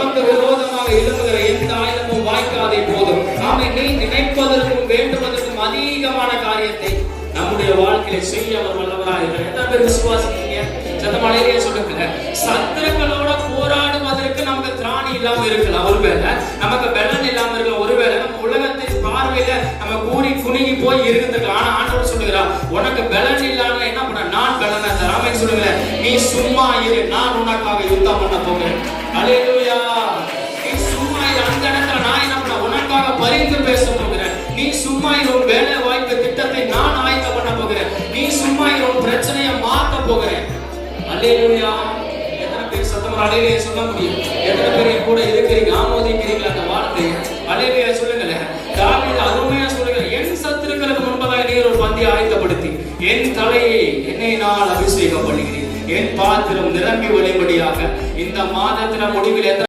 உனக்கு விரோதமாக எழும்புகிற எந்த ஆயுதமும் வாய்க்காதே போதும். நாம நீ நினைப்பதற்கும் வேண்டுவதற்கும் அதிகமான காரியத்தை நம்முடைய வாழ்க்கையில செய்ய அவர் வல்லவராக இருக்கிறார். எத்தனை பேர் விசுவாசிக்கிறீங்க? சத்தமலையிலேயே சொல்லுங்க. சத்துருக்களோட போராடுவதற்கு நமக்கு திராணி இல்லாம இருக்கலாம், ஒருவேளை நமக்கு பலன் இல்லாம இருக்கலாம், ஒருவேளை நம்ம உலகத்தின் பார்வையில நம்ம கூடி குணுங்கி போய் இருந்திருக்கலாம். ஆனா ஆண்டவர் சொல்லுகிறார், உனக்கு பலன் இல்லாம என்ன பண்ண, நான் பலனை தராம சொல்லுகிறேன். நீ சும்மா இரு, நான் உனக்காக யுத்தம் பண்ண போகிறேன். அல்லேலூயா. நீ சும்மா இரு, அந்த இடத்துல நான் என்ன பண்ண, உனக்காக பரிந்து பேச போகிறேன். நீ சும்மா இரு, வேலை வாய்ப்பு திட்டத்தை நான் ஆயத்தம் பண்ண போகிறேன். நீ சும்மா இரு, பிரச்சனையை மாற்ற போகிறேன். அல்லேலூயா. எத்தனை பேர் சத்தமா அல்லேலூயா சொல்ல முடியும்? எத்தனை பேர் கூட இருக்கிறீங்க, ஆமோதிக்கிறீங்களா அந்த வார்த்தையை? அல்லேலூயா சொல்லுங்களேன். தாவீது அருமையா சொல்லுகிறார், என் சத்துருக்களுக்கு முன்பதாக நீர் ஒரு பந்தியை ஆயத்தப்படுத்தி என் தலையை எண்ணெயினால் அபிஷேகம் பண்ணுகிறேன், என் பாத்திரம் நிரம்பி வழிபடியாக இந்த மாதத்தின முடிவில்